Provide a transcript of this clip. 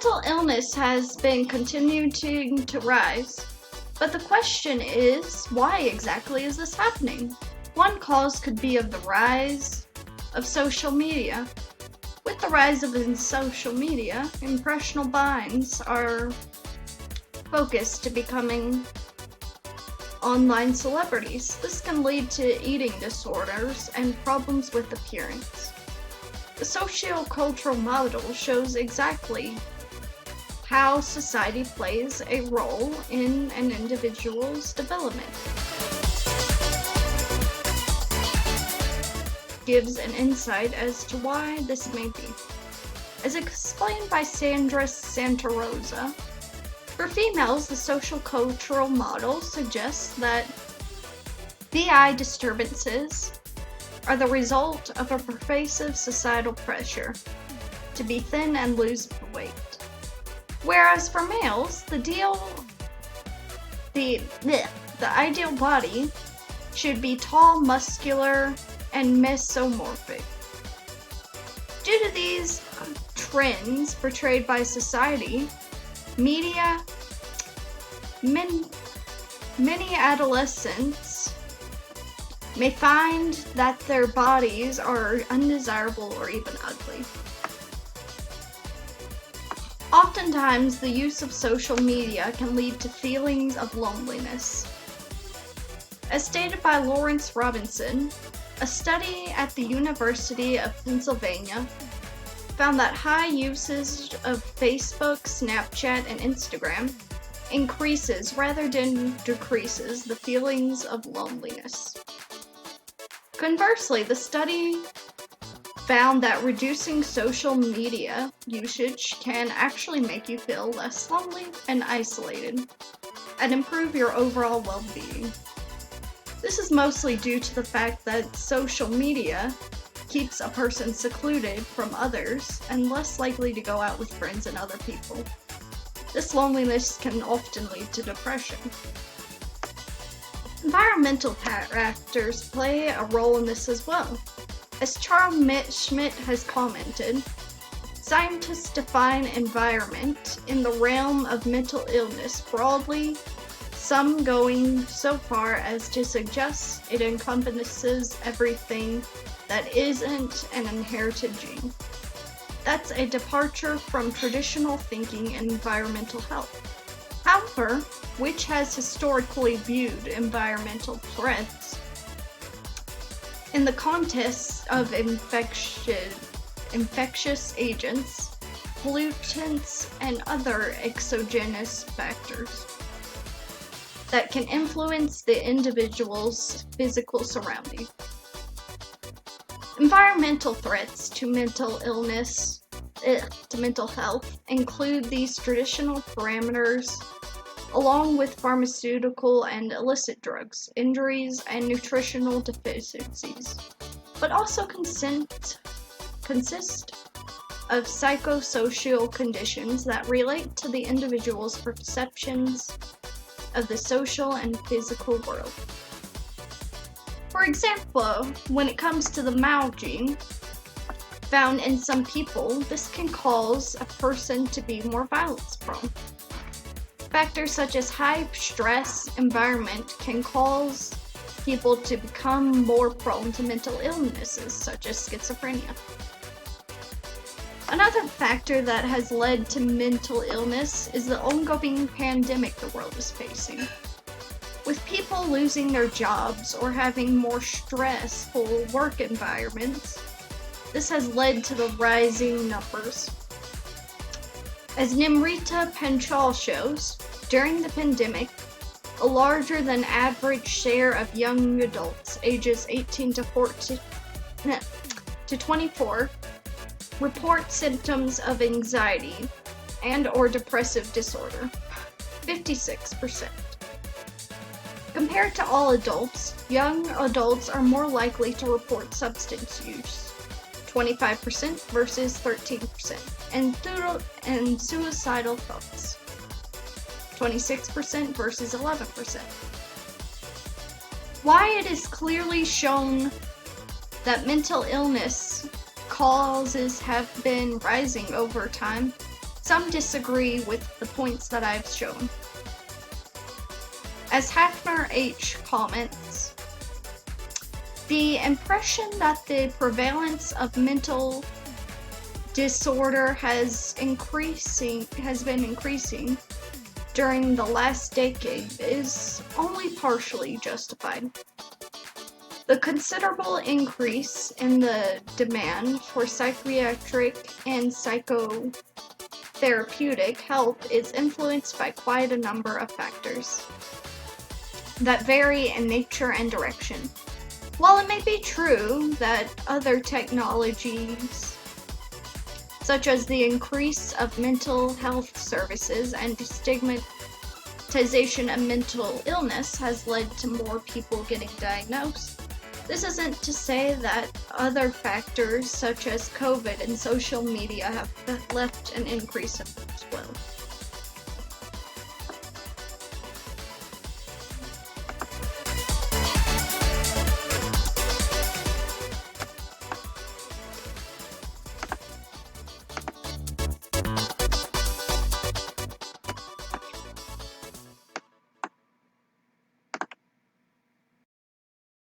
Mental illness has been continuing to rise, but the question is, why exactly is this happening? One cause could be of the rise of social media. With the rise of social media, impressionable minds are focused to becoming online celebrities. This can lead to eating disorders and problems with appearance. The socio-cultural model shows exactly how society plays a role in an individual's development. Gives an insight as to why this may be. As explained by Sandra Santarosa, for females, the social-cultural model suggests that BI disturbances are the result of a pervasive societal pressure to be thin and lose weight. Whereas for males, the ideal body should be tall, muscular, and mesomorphic. Due to these trends portrayed by society, media, many adolescents may find that their bodies are undesirable or even ugly. Oftentimes, the use of social media can lead to feelings of loneliness. As stated by Lawrence Robinson, a study at the University of Pennsylvania found that high usage of Facebook, Snapchat, and Instagram increases rather than decreases the feelings of loneliness. Conversely, the study found that reducing social media usage can actually make you feel less lonely and isolated, and improve your overall well-being. This is mostly due to the fact that social media keeps a person secluded from others and less likely to go out with friends and other people. This loneliness can often lead to depression. Environmental factors play a role in this as well. As Charles Schmidt has commented, scientists define environment in the realm of mental illness broadly, some going so far as to suggest it encompasses everything that isn't an inherited gene. That's a departure from traditional thinking in environmental health. However, which has historically viewed environmental threats in the context of infectious agents, pollutants, and other exogenous factors that can influence the individual's physical surroundings. Environmental threats to mental illness, to mental health, include these traditional parameters, along with pharmaceutical and illicit drugs, injuries, and nutritional deficiencies, but also consist of psychosocial conditions that relate to the individual's perceptions of the social and physical world. For example, when it comes to the MAO gene found in some people, this can cause a person to be more violence-prone. Factors such as high stress environment can cause people to become more prone to mental illnesses such as schizophrenia. Another factor that has led to mental illness is the ongoing pandemic the world is facing. With people losing their jobs or having more stressful work environments, this has led to the rising numbers. As Nimrita Panchal shows, during the pandemic, a larger than average share of young adults ages 18 to 24 report symptoms of anxiety and or depressive disorder, 56%. Compared to all adults, young adults are more likely to report substance use, 25% versus 13%, and suicidal thoughts, 26% versus 11%. Why it is clearly shown that mental illness causes have been rising over time some disagree with the points that I've shown. As Hafner H. comments, the impression that the prevalence of mental disorder has been increasing during the last decade is only partially justified. The considerable increase in the demand for psychiatric and psychotherapeutic help is influenced by quite a number of factors that vary in nature and direction. While it may be true that other technologies, such as the increase of mental health services and stigmatization of mental illness, has led to more people getting diagnosed, this isn't to say that other factors such as COVID and social media have left an increase in as well.